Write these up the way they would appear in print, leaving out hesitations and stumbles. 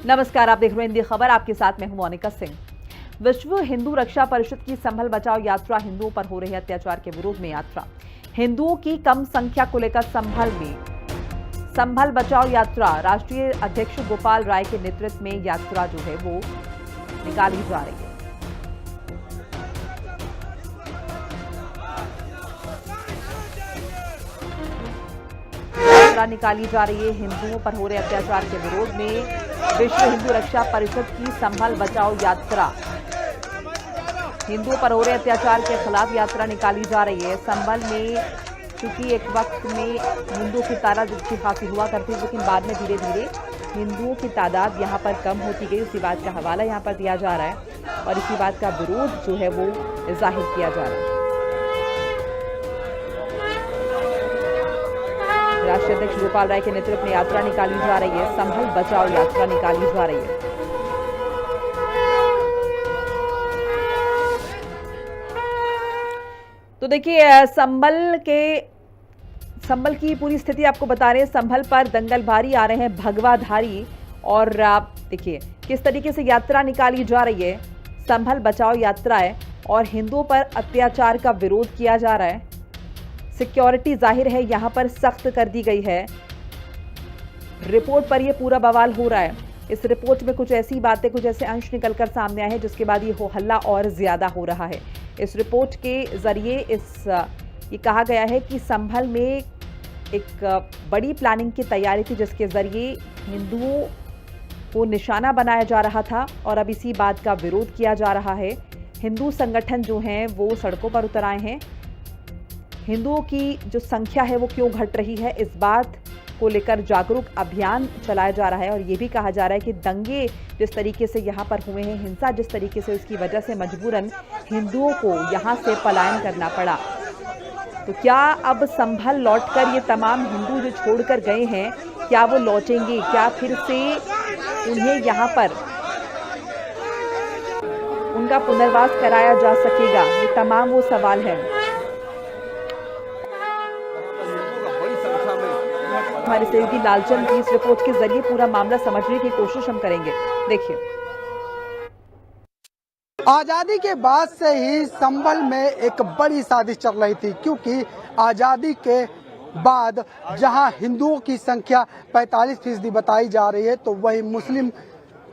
नमस्कार, आप देख रहे हैं हिंदी खबर। आपके साथ मैं हूं मोनिका सिंह। विश्व हिंदू रक्षा परिषद की संभल बचाओ यात्रा हिंदुओं पर हो रहे अत्याचार के विरोध में यात्रा। हिंदुओं की कम संख्या को लेकर संभल बचाओ यात्रा राष्ट्रीय अध्यक्ष गोपाल राय के नेतृत्व में यात्रा जो है वो निकाली जा रही है। निकाली जा रही है हिंदुओं पर हो रहे अत्याचार के विरोध में विश्व हिंदू रक्षा परिषद की संभल बचाओ यात्रा। हिंदुओं पर हो रहे अत्याचार के खिलाफ यात्रा निकाली जा रही है। संभल में चूंकि एक वक्त में हिंदुओं की तादाद अच्छी खासी हुआ करती, लेकिन बाद में धीरे धीरे हिंदुओं की तादाद यहाँ पर कम होती गई। उसी बात का हवाला यहाँ पर दिया जा रहा है और इसी बात का विरोध जो है वो जाहिर किया जा रहा है। राष्ट्रीय अध्यक्ष गोपाल राय के नेतृत्व में यात्रा निकाली जा रही है। संभल बचाओ यात्रा निकाली जा रही है। तो देखिए, संभल की पूरी स्थिति आपको बता रहे हैं। संभल पर दंगलबारी आ रहे हैं भगवाधारी, और आप देखिए किस तरीके से यात्रा निकाली जा रही है। संभल बचाओ यात्रा है और हिंदुओं पर अत्याचार का विरोध किया जा रहा है। सिक्योरिटी जाहिर है यहां पर सख्त कर दी गई है। रिपोर्ट पर यह पूरा बवाल हो रहा है। इस रिपोर्ट में कुछ ऐसी बातें, कुछ ऐसे अंश निकलकर सामने आए हैं जिसके बाद ये हो हल्ला और ज्यादा हो रहा है। इस रिपोर्ट के जरिए ये कहा गया है कि संभल में एक बड़ी प्लानिंग की तैयारी थी, जिसके जरिए हिंदुओं को निशाना बनाया जा रहा था और अब इसी बात का विरोध किया जा रहा है। हिंदू संगठन जो हैं वो सड़कों पर उतर आए हैं। हिंदुओं की जो संख्या है वो क्यों घट रही है, इस बात को लेकर जागरूक अभियान चलाया जा रहा है। और ये भी कहा जा रहा है कि दंगे जिस तरीके से यहाँ पर हुए हैं, हिंसा जिस तरीके से, उसकी वजह से मजबूरन हिंदुओं को यहाँ से पलायन करना पड़ा। तो क्या अब संभल लौटकर ये तमाम हिंदू जो छोड़कर गए हैं, क्या वो लौटेंगे? क्या फिर से उन्हें यहाँ पर उनका पुनर्वास कराया जा सकेगा? ये तमाम वो सवाल है। हमारे सहयोगी लालचंद की इस रिपोर्ट के जरिए पूरा मामला समझने की कोशिश हम करेंगे। देखिए, आजादी के बाद से ही संभल में एक बड़ी साजिश चल रही थी, क्योंकि आजादी के बाद जहां हिंदुओं की संख्या 45% बताई जा रही है, तो वहीं मुस्लिम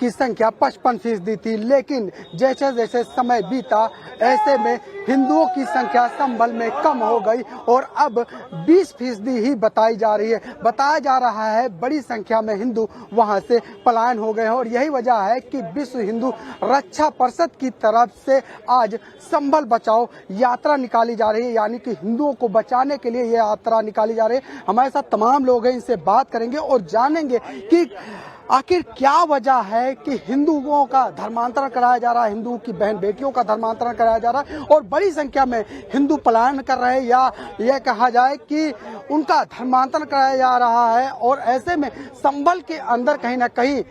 की संख्या 55% थी। लेकिन जैसे जैसे समय बीता, ऐसे में हिंदुओं की संख्या संभल में कम हो गई और अब 20% ही बताई जा रही है। बताया जा रहा है बड़ी संख्या में हिंदू वहां से पलायन हो गए हैं और यही वजह है कि विश्व हिंदू रक्षा परिषद की तरफ से आज संभल बचाओ यात्रा निकाली जा रही है, यानी कि हिंदुओं को बचाने के लिए ये यात्रा निकाली जा रही है। हमारे साथ तमाम लोग हैं, इनसे बात करेंगे और जानेंगे कि आखिर क्या वजह है कि हिंदुओं का धर्मांतरण कराया जा रहा है, हिंदू की बहन बेटियों का धर्मांतरण कराया जा रहा है और बड़ी संख्या में हिंदू पलायन कर रहे हैं, या यह कहा जाए कि उनका धर्मांतरण कराया जा रहा है। और ऐसे में संभल के अंदर कहीं ना कहीं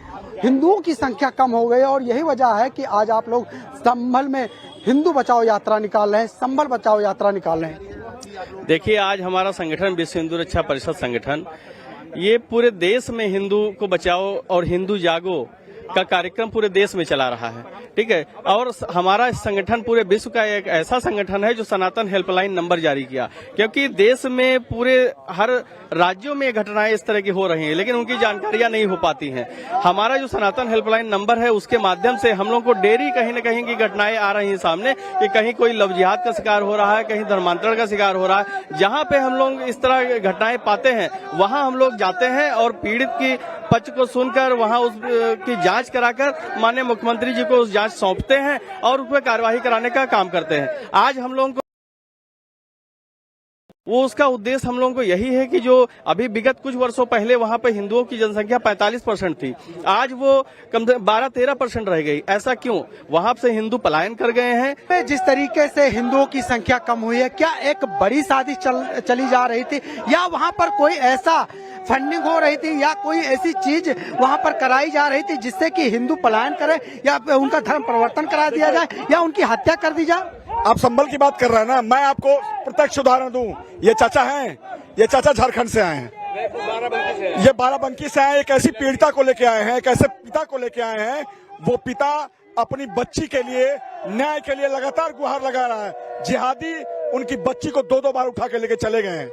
हिंदुओं की संख्या कम हो गई और यही वजह है कि आज आप लोग संभल में हिंदू बचाओ यात्रा निकाल रहे हैं, संभल बचाओ यात्रा निकाल रहे हैं। देखिए, आज हमारा संगठन विश्व हिंदू रक्षा परिषद संगठन ये पूरे देश में हिंदू को बचाओ और हिंदू जागो का कार्यक्रम पूरे देश में चला रहा है, ठीक है। और हमारा संगठन पूरे विश्व का एक ऐसा संगठन है जो सनातन हेल्पलाइन नंबर जारी किया, क्योंकि देश में पूरे हर राज्यों में घटनाएं इस तरह की हो रही हैं, लेकिन उनकी जानकारियां नहीं हो पाती हैं। हमारा जो सनातन हेल्पलाइन नंबर है, उसके माध्यम से हम लोग को डेली कहीं न कहीं की घटनाएं आ रही हैं सामने कि कहीं कोई लव जिहाद का शिकार हो रहा है, कहीं धर्मांतरण का शिकार हो रहा है। जहां पे हम लोग इस तरह घटनाएं पाते हैं, वहां हम लोग जाते हैं और पीड़ित की पक्ष को सुनकर वहां उसकी जांच कराकर माननीय मुख्यमंत्री जी को उस जांच सौंपते हैं और उस पर कार्यवाही कराने का काम करते हैं। आज हम लोगों को वो उसका उद्देश्य हम लोगों को यही है कि जो अभी विगत कुछ वर्षों पहले वहां पे हिंदुओं की जनसंख्या 45% थी, आज वो कम से 12-13% रह गई। ऐसा क्यों? वहां से हिंदू पलायन कर गए हैं। जिस तरीके से हिंदुओं की संख्या कम हुई है, क्या एक बड़ी साजिश चली जा रही थी, या वहां पर कोई ऐसा फंडिंग हो रही थी, या कोई ऐसी चीज वहां पर कराई जा रही थी जिससे कि हिंदू पलायन करे, या उनका धर्म परिवर्तन करा दिया जाए, या उनकी हत्या कर दी जाए? आप संभल की बात कर रहे हैं ना, मैं आपको प्रत्यक्ष उदाहरण दूं। ये चाचा हैं, ये चाचा झारखंड से आए हैं। ये बाराबंकी से आए, एक ऐसी पीड़िता को लेके आए हैं, एक ऐसे पिता को लेके आए हैं। वो पिता अपनी बच्ची के लिए, न्याय के लिए लगातार गुहार लगा रहा है। जिहादी उनकी बच्ची को 2-2 बार उठा के लेके चले गए हैं।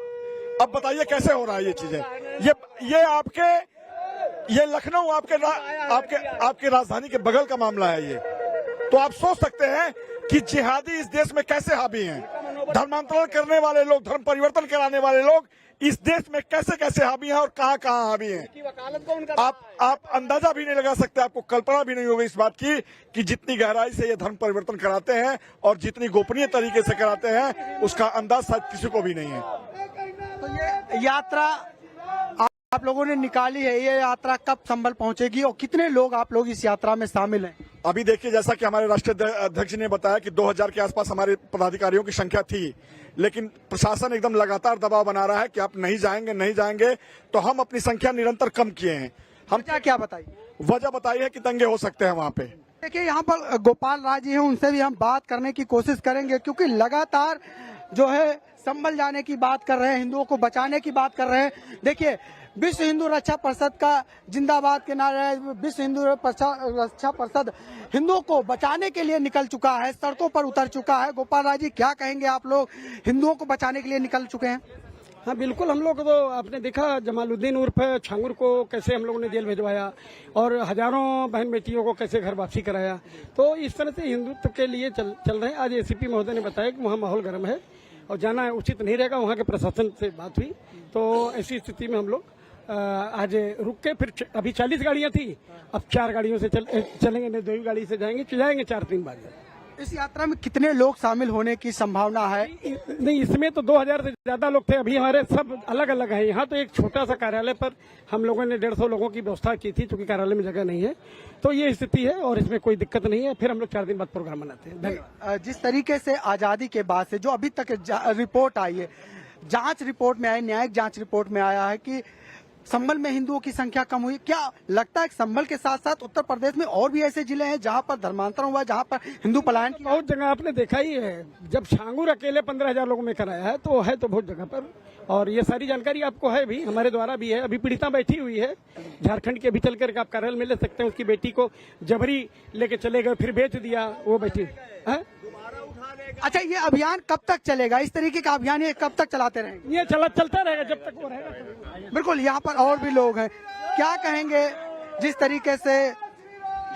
अब बताइए कैसे हो रहा है ये चीजें। ये लखनऊ आपके राजधानी के बगल का मामला है ये। तो आप सोच सकते हैं कि जिहादी इस देश में कैसे हावी हैं। धर्मांतरण करने वाले लोग, धर्म परिवर्तन कराने वाले लोग इस देश में कैसे कैसे हावी हैं और कहां कहां हावी हैं। आप अंदाजा भी नहीं लगा सकते, आपको कल्पना भी नहीं होगी इस बात की कि जितनी गहराई से ये धर्म परिवर्तन कराते हैं और जितनी गोपनीय तरीके से कराते हैं, उसका अंदाज शायद किसी को भी नहीं है। तो ये यात्रा आप लोगों ने निकाली है, ये यात्रा कब संभल पहुंचेगी और कितने लोग आप लोग इस यात्रा में शामिल हैं? अभी देखिए, जैसा कि हमारे राष्ट्रीय अध्यक्ष ने बताया कि 2000 के आसपास हमारे पदाधिकारियों की संख्या थी, लेकिन प्रशासन एकदम लगातार दबाव बना रहा है कि आप नहीं जाएंगे। तो हम अपनी संख्या निरंतर कम किए हैं। हम क्या बताइए? वजह बताई है कि दंगे हो सकते हैं वहाँ पे। देखिए, यहाँ पर गोपाल राज जी हैं, उनसे भी हम बात करने की कोशिश करेंगे, क्योंकि लगातार जो है संभल जाने की बात कर रहे हैं, हिंदुओं को बचाने की बात कर रहे हैं। देखिए, विश्व हिंदू रक्षा परिषद का जिंदाबाद के नारे, विश्व हिंदू रक्षा परिषद हिंदुओं को बचाने के लिए निकल चुका है, सड़कों पर उतर चुका है। गोपाल राज जी, क्या कहेंगे? आप लोग हिंदुओं को बचाने के लिए निकल चुके हैं। हाँ बिल्कुल, हम लोग तो आपने देखा जमालुद्दीन उर्फ छांगुर को कैसे हम लोगों ने जेल भिजवाया और हजारों बहन बेटियों को कैसे घर वापसी कराया। तो इस तरह से हिंदुत्व के लिए चल रहे हैं। आज एसीपी महोदय ने बताया कि वहाँ माहौल गर्म है और जाना उचित नहीं रहेगा। वहाँ के प्रशासन से बात हुई, तो ऐसी स्थिति में हम लोग आज रुक के फिर अभी 40 गाड़ियां थी, अब 4 गाड़ियों से चलेंगे, नहीं 2 गाड़ी से जाएंगे 4-3 बार। इस यात्रा में कितने लोग शामिल होने की संभावना है? नहीं, इसमें तो 2000 से ज्यादा लोग थे। अभी हमारे सब अलग अलग हैं। यहाँ तो एक छोटा सा कार्यालय पर हम लोगों ने 150 लोगों की व्यवस्था की थी, क्योंकि कार्यालय में जगह नहीं है। तो ये स्थिति है और इसमें कोई दिक्कत नहीं है। फिर हम लोग 4 दिन बाद प्रोग्राम मनाते हैं। धन्यवाद। जिस तरीके से आजादी के बाद से जो अभी तक रिपोर्ट आई है, जांच रिपोर्ट में आई, न्यायिक जांच रिपोर्ट में आया है कि संभल में हिंदुओं की संख्या कम हुई। क्या लगता है कि संभल के साथ साथ उत्तर प्रदेश में और भी ऐसे जिले हैं जहां पर धर्मांतरण हुआ, जहां पर हिंदू पलायन? बहुत जगह आपने देखा ही है। जब छांगुर अकेले 15,000 लोगों में कराया है तो है तो बहुत जगह पर, और ये सारी जानकारी आपको है भी, हमारे द्वारा भी है। अभी पीड़िता बैठी हुई है झारखंड की, अभी चल करके आप कार्यालय में ले सकते हैं। उसकी बेटी को जबरी लेके चले गए, फिर बेच दिया, वो बैठी है। अच्छा, ये अभियान कब तक चलेगा? इस तरीके का अभियान ये कब तक चलाते रहेंगे? ये चलता रहेगा जब तक वो रहेगा। बिल्कुल, यहाँ पर और भी लोग हैं। क्या कहेंगे जिस तरीके से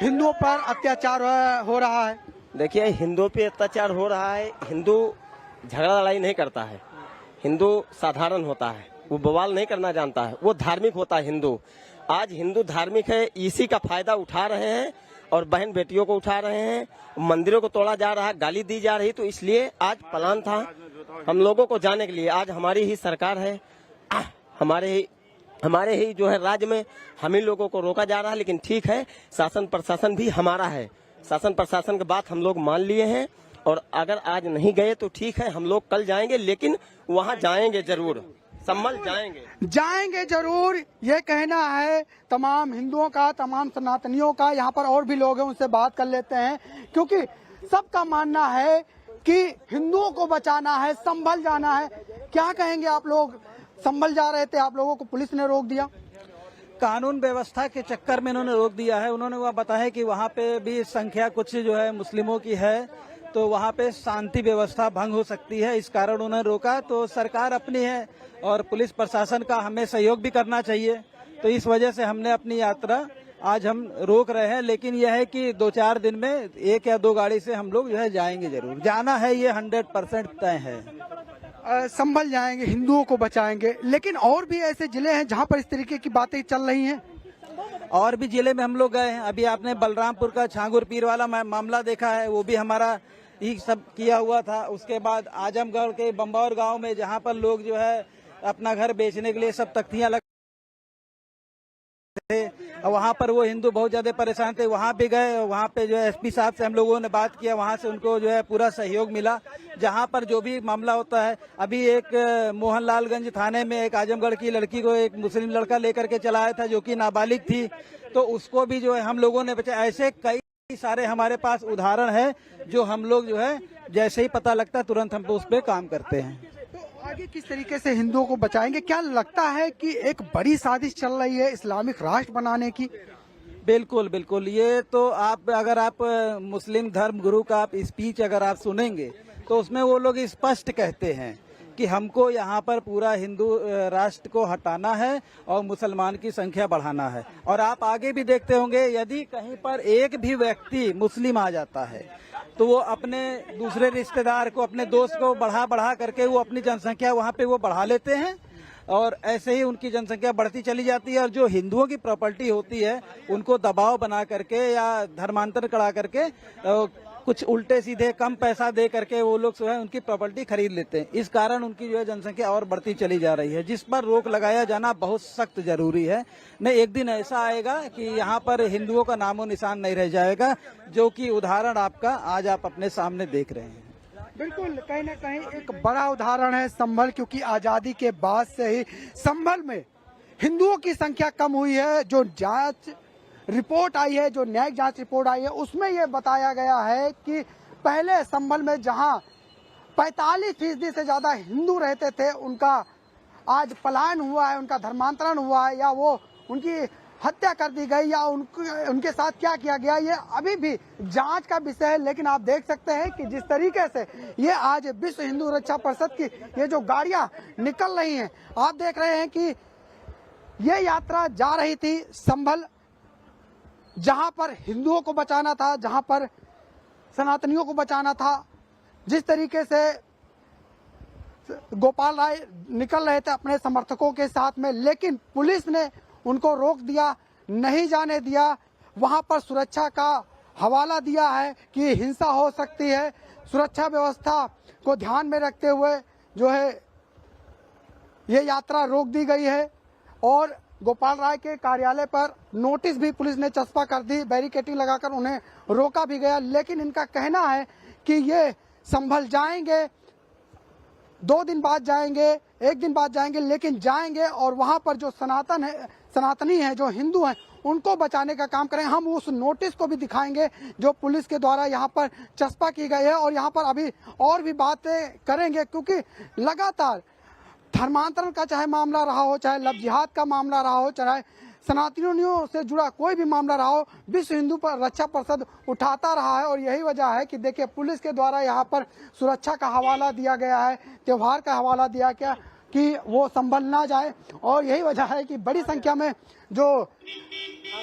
हिंदुओं पर अत्याचार हो रहा है? देखिए, हिंदुओं पे अत्याचार हो रहा है। हिंदू झगड़ा लड़ाई नहीं करता है, हिंदू साधारण होता है, वो बवाल नहीं करना जानता है, वो धार्मिक होता है हिंदू। आज हिंदू धार्मिक है, इसी का फायदा उठा रहे हैं और बहन बेटियों को उठा रहे हैं, मंदिरों को तोड़ा जा रहा है, गाली दी जा रही। तो इसलिए आज प्लान था हम लोगों को जाने के लिए। आज हमारी ही सरकार है, हमारे ही जो है राज्य में हम ही लोगों को रोका जा रहा है। लेकिन ठीक है, शासन प्रशासन भी हमारा है। शासन प्रशासन की बात हम लोग मान लिए हैं और अगर आज नहीं गए तो ठीक है, हम लोग कल जाएंगे, लेकिन वहाँ जाएंगे जरूर, संभल जाएंगे जरूर। ये कहना है तमाम हिंदुओं का, तमाम सनातनियों का। यहाँ पर और भी लोग हैं, उनसे बात कर लेते हैं, क्योंकि सबका मानना है कि हिंदुओं को बचाना है, संभल जाना है। क्या कहेंगे आप लोग? संभल जा रहे थे, आप लोगों को पुलिस ने रोक दिया। कानून व्यवस्था के चक्कर में इन्होंने रोक दिया है। उन्होंने वह बताया कि वहाँ पे भी संख्या कुछ जो है मुस्लिमों की है, तो वहाँ पे शांति व्यवस्था भंग हो सकती है, इस कारण उन्होंने रोका। तो सरकार अपनी है और पुलिस प्रशासन का हमें सहयोग भी करना चाहिए। तो इस वजह से हमने अपनी यात्रा आज हम रोक रहे हैं। लेकिन यह है कि 2-4 दिन में 1 या 2 गाड़ी से हम लोग जो है जाएंगे जरूर। जाना है, ये 100% तय है। संभल जाएंगे, हिंदुओं को बचाएंगे। लेकिन और भी ऐसे जिले हैं जहाँ पर इस तरीके की बातें चल रही हैं। और भी जिले में हम लोग गए हैं। अभी आपने बलरामपुर का छांगुर पीर वाला मामला देखा है, वो भी हमारा ही सब किया हुआ था। उसके बाद आजमगढ़ के बम्बौर गांव में, जहां पर लोग जो है अपना घर बेचने के लिए सब तख्तियां लग थे, वहां पर वो हिंदू बहुत ज्यादा परेशान थे। वहां भी गए, वहां पे जो है एसपी साहब से हम लोगों ने बात किया, वहां से उनको जो है पूरा सहयोग मिला। जहां पर जो भी मामला होता है, अभी एक मोहनलालगंज थाने में एक आजमगढ़ की लड़की को एक मुस्लिम लड़का लेकर के चलाया था, जो कि नाबालिग थी, तो उसको भी जो है हम लोगों ने बचाया। ऐसे कई सारे हमारे पास उदाहरण है, जो हम लोग जो है जैसे ही पता लगता तुरंत हम उस पर काम करते हैं। तो आगे किस तरीके से हिंदुओं को बचाएंगे? क्या लगता है कि एक बड़ी साजिश चल रही है इस्लामिक राष्ट्र बनाने की? बिल्कुल बिल्कुल, ये तो अगर आप मुस्लिम धर्म गुरु का आप स्पीच अगर आप सुनेंगे तो उसमें वो लोग स्पष्ट कहते हैं कि हमको यहाँ पर पूरा हिंदू राष्ट्र को हटाना है और मुसलमान की संख्या बढ़ाना है। और आप आगे भी देखते होंगे, यदि कहीं पर एक भी व्यक्ति मुस्लिम आ जाता है तो वो अपने दूसरे रिश्तेदार को, अपने दोस्त को बढ़ा करके वो अपनी जनसंख्या वहाँ पे वो बढ़ा लेते हैं और ऐसे ही उनकी जनसंख्या बढ़ती चली जाती है। और जो हिंदुओं की प्रॉपर्टी होती है उनको दबाव बना करके या धर्मांतरण करा करके कुछ उल्टे सीधे कम पैसा दे करके वो लोग जो है उनकी प्रॉपर्टी खरीद लेते हैं। इस कारण उनकी जो है जनसंख्या और बढ़ती चली जा रही है, जिस पर रोक लगाया जाना बहुत सख्त जरूरी है। नहीं, एक दिन ऐसा आएगा कि यहाँ पर हिंदुओं का नामो निशान नहीं रह जाएगा, जो कि उदाहरण आपका आज आप अपने सामने देख रहे हैं। बिल्कुल, कहीं ना कहीं एक बड़ा उदाहरण है संभल, क्योंकि आजादी के बाद से ही संभल में हिंदुओं की संख्या कम हुई है। जो जांच रिपोर्ट आई है, जो न्यायिक जांच रिपोर्ट आई है, उसमें यह बताया गया है कि पहले संभल में जहां 45% से ज्यादा हिंदू रहते थे, उनका आज पलायन हुआ है, उनका धर्मांतरण हुआ है, या वो उनकी हत्या कर दी गई, या उनके साथ क्या किया गया, ये अभी भी जांच का विषय है। लेकिन आप देख सकते हैं कि जिस तरीके से ये आज विश्व हिंदू रक्षा परिषद की ये जो गाड़ियां निकल रही हैं, आप देख रहे हैं कि ये यात्रा जा रही थी संभल, जहां पर हिंदुओं को बचाना था, जहां पर सनातनियों को बचाना था। जिस तरीके से गोपाल राय निकल रहे थे अपने समर्थकों के साथ में, लेकिन पुलिस ने उनको रोक दिया, नहीं जाने दिया। वहां पर सुरक्षा का हवाला दिया है कि हिंसा हो सकती है। सुरक्षा व्यवस्था को ध्यान में रखते हुए जो है ये यात्रा रोक दी गई है और गोपाल राय के कार्यालय पर नोटिस भी पुलिस ने चस्पा कर दी, बैरिकेडिंग लगाकर उन्हें रोका भी गया। लेकिन इनका कहना है कि ये संभल जाएंगे, 2 दिन बाद जाएंगे, 1 दिन बाद जाएंगे, लेकिन जाएंगे और वहां पर जो सनातनी है, जो हिंदू हैं, उनको बचाने का काम करें। हम उस नोटिस को भी दिखाएंगे जो पुलिस के द्वारा यहाँ पर चस्पा की गई है और यहाँ पर अभी और भी बातें करेंगे, क्योंकि लगातार धर्मांतरण का चाहे मामला रहा हो, चाहे लव जिहाद का मामला रहा हो, चाहे सनातनियों से जुड़ा कोई भी मामला रहा हो, विश्व हिंदू पर रक्षा परिषद उठाता रहा है। और यही वजह है कि देखिए पुलिस के द्वारा यहाँ पर सुरक्षा का हवाला दिया गया है, त्योहार का हवाला दिया गया कि वो संभल ना जाए। और यही वजह है कि बड़ी संख्या में जो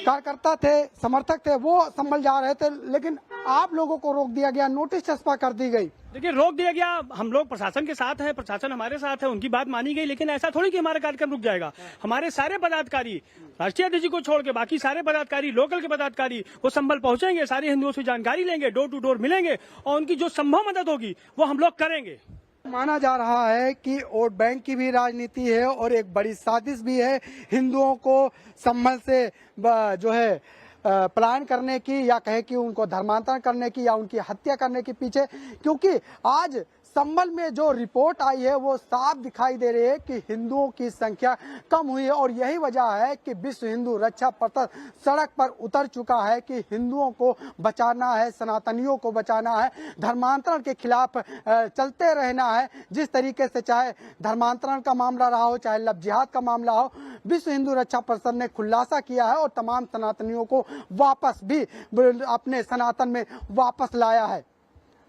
कार्यकर्ता थे, समर्थक थे, वो संभल जा रहे थे, लेकिन आप लोगों को रोक दिया गया, नोटिस चस्पा कर दी गई। देखिए, रोक दिया गया। हम लोग प्रशासन के साथ हैं, प्रशासन हमारे साथ है, उनकी बात मानी गई। लेकिन ऐसा थोड़ी कि हमारा कार्यक्रम रुक जाएगा। हमारे सारे पदाधिकारी, राष्ट्रीय अध्यक्ष को छोड़ के बाकी सारे पदाधिकारी, लोकल के पदाधिकारी, वो संभल पहुंचेंगे, सारे हिंदुओं से जानकारी लेंगे, डोर टू डोर मिलेंगे और उनकी जो संभव मदद होगी वो हम लोग करेंगे। माना जा रहा है कि वोट बैंक की भी राजनीति है और एक बड़ी साजिश भी है हिंदुओं को संभल से जो है पलायन करने की, या कहे कि उनको धर्मांतरण करने की, या उनकी हत्या करने के पीछे। क्योंकि आज संभल में जो रिपोर्ट आई है वो साफ दिखाई दे रही है कि हिंदुओं की संख्या कम हुई है और यही वजह है कि विश्व हिंदू रक्षा परिषद सड़क पर उतर चुका है कि हिंदुओं को बचाना है, सनातनियों को बचाना है, धर्मांतरण के खिलाफ चलते रहना है। जिस तरीके से चाहे धर्मांतरण का मामला रहा हो, चाहे लव जिहाद का मामला हो, विश्व हिंदू रक्षा परिषद ने खुलासा किया है और तमाम सनातनियों को वापस भी अपने सनातन में वापस लाया है।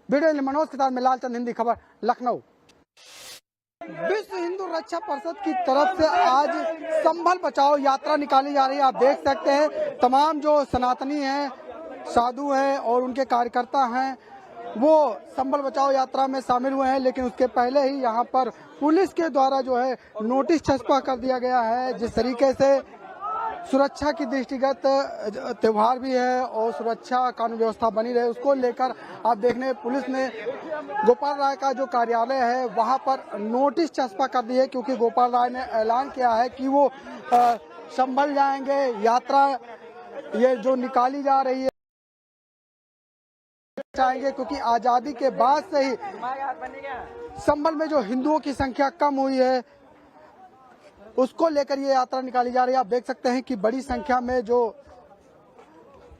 वीडियो मनोज के साथ में लालचंद, हिंदी खबर, लखनऊ। विश्व हिंदू रक्षा परिषद की तरफ से आज संभल बचाओ यात्रा निकाली जा रही है। आप देख सकते हैं तमाम जो सनातनी हैं, साधु हैं और उनके कार्यकर्ता हैं, वो संभल बचाओ यात्रा में शामिल हुए हैं। लेकिन उसके पहले ही यहाँ पर पुलिस के द्वारा जो है नोटिस चस्पा कर दिया गया है। जिस तरीके से सुरक्षा की दृष्टिगत त्योहार भी है और सुरक्षा कानून व्यवस्था बनी रहे, उसको लेकर आप देखने पुलिस ने गोपाल राय का जो कार्यालय है वहां पर नोटिस चस्पा कर दी है, क्योंकि गोपाल राय ने ऐलान किया है कि वो संभल जाएंगे। यात्रा ये जो निकाली जा रही है चाहेंगे, क्योंकि आजादी के बाद से ही संभल में जो हिंदुओं की संख्या कम हुई है उसको लेकर ये यात्रा निकाली जा रही है। आप देख सकते हैं कि बड़ी संख्या में जो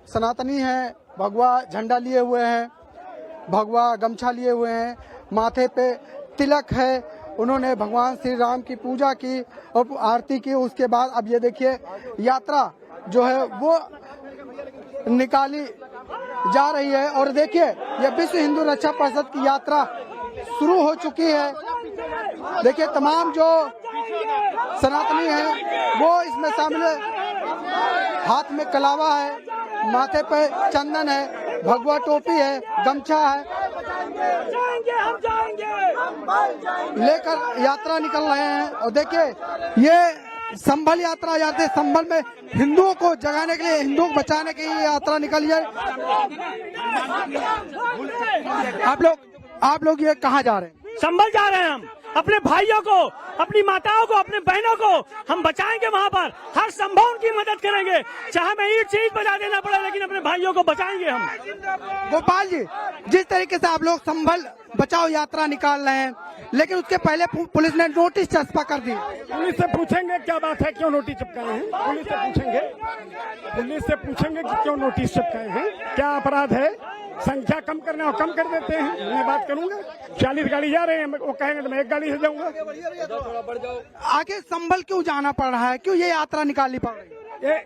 सनातनी हैं भगवा झंडा लिए हुए हैं, भगवा गमछा लिए हुए हैं, माथे पे तिलक है उन्होंने भगवान श्री राम की पूजा की और आरती की। उसके बाद अब ये देखिए यात्रा जो है वो निकाली जा रही है और देखिए ये विश्व हिंदू रक्षा परिषद की यात्रा शुरू हो चुकी है। देखिए तमाम जो सनातनी हैं वो इसमें शामिल है। हाथ में कलावा है, माथे पे चंदन है, भगवा टोपी है, गमछा है, लेकर यात्रा निकल रहे हैं। और देखिए ये संभल यात्रा जाते संभल में हिंदुओं को जगाने के लिए, हिंदुओं को बचाने के लिए यात्रा निकली है। आप लोग ये कहाँ जा रहे हैं? संभल जा रहे हैं हम। अपने भाइयों को, अपनी माताओं को, अपने बहनों को हम बचाएंगे। वहाँ पर हर संभव उनकी मदद करेंगे, चाहे हमें ईंट से ईंट बजा देना पड़े, लेकिन अपने भाइयों को बचाएंगे हम। गोपाल जी, जिस तरीके से आप लोग संभल बचाओ यात्रा निकाल रहे हैं, लेकिन उसके पहले पुलिस ने नोटिस चस्पा कर दी। पुलिस से पूछेंगे क्या बात है, क्यों नोटिस चिपकाए हैं? पुलिस से पूछेंगे कि क्यों नोटिस चिपकाए हैं, क्या अपराध है। संख्या कम करना हो कम कर देते हैं, मैं बात करूंगा। 40 गाड़ी जा रहे हैं, वो कहेंगे तो मैं एक गाड़ी से जाऊंगा। आगे संभल क्यों जाना पड़ रहा है, क्यों ये यात्रा निकालनी पड़ रही है?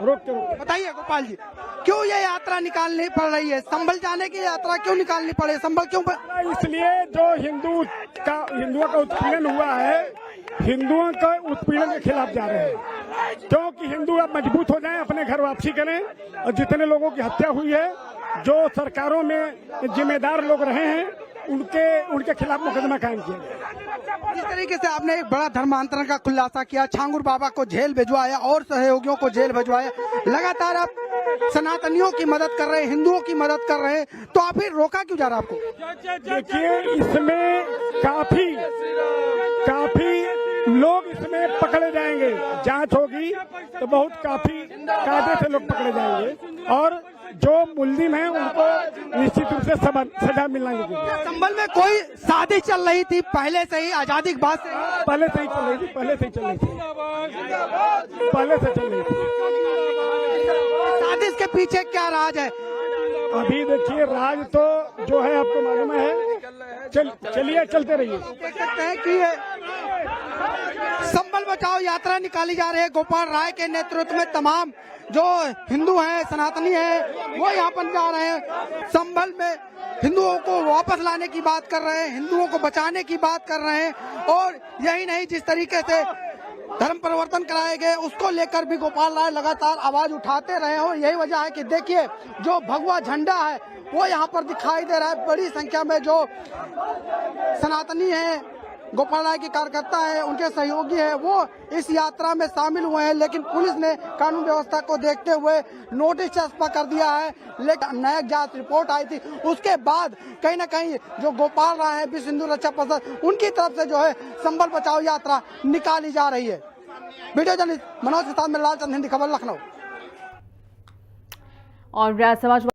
बताइए गोपाल जी, क्यों ये यात्रा निकालनी पड़ रही है? संभल जाने की यात्रा क्यों निकालनी पड़े? संभल क्यों? इसलिए जो हिंदुओं का उत्पीड़न हुआ है, हिंदुओं का उत्पीड़न के खिलाफ जा रहे हैं, क्योंकि हिंदू अब मजबूत हो जाएं, अपने घर वापसी करें। और जितने लोगों की हत्या हुई है, जो सरकारों में जिम्मेदार लोग रहे हैं, उनके खिलाफ मुकदमा कायम किया गया। जिस तरीके से आपने एक बड़ा धर्मांतरण का खुलासा किया, छांगुर बाबा को जेल भिजवाया और सहयोगियों को जेल भिजवाया, लगातार आप सनातनियों की मदद कर रहे हैं, हिंदुओं की मदद कर रहे हैं, तो आप फिर रोका क्यों जा रहा है आपको? देखिए इसमें काफी लोग इसमें पकड़े जाएंगे, जांच होगी तो बहुत काफी कायदे से लोग पकड़े जाएंगे और जो मुल्जिम हैं उनको निश्चित रूप से सजा मिलना चाहिए। संभल में कोई शादी चल रही थी पहले से ही, आजादी के बाद से? पहले से ही चल रही थी। शादी के पीछे क्या राज है? अभी देखिए राज तो जो है आपको मालूम है। चलिए चलते रहिए। देख सकते हैं कि संभल बचाओ यात्रा निकाली जा रही है। गोपाल राय के नेतृत्व में तमाम जो हिंदू हैं, सनातनी हैं, वो यहाँ पर जा रहे हैं। संभल में हिंदुओं को वापस लाने की बात कर रहे हैं, हिंदुओं को बचाने की बात कर रहे हैं। और यही नहीं, जिस तरीके से धर्म परिवर्तन कराए गए उसको लेकर भी गोपाल राय लगातार आवाज उठाते रहे हो। यही वजह है कि देखिए जो भगवा झंडा है वो यहाँ पर दिखाई दे रहा है। बड़ी संख्या में जो सनातनी हैं, गोपाल राय के कार्यकर्ता हैं, उनके सहयोगी हैं, वो इस यात्रा में शामिल हुए हैं। लेकिन पुलिस ने कानून व्यवस्था को देखते हुए नोटिस चस्पा कर दिया है। लेकिन न्यायिक जांच रिपोर्ट आई थी, उसके बाद कहीं न कहीं जो गोपाल राय है, विश्व हिंदू रक्षा परिषद, उनकी तरफ से जो है संभल बचाओ यात्रा निकाली जा रही है। वीडियो जर्नलिस्ट मनोज के साथ में लालचंद, हिंदी खबर, लखनऊ। और समाज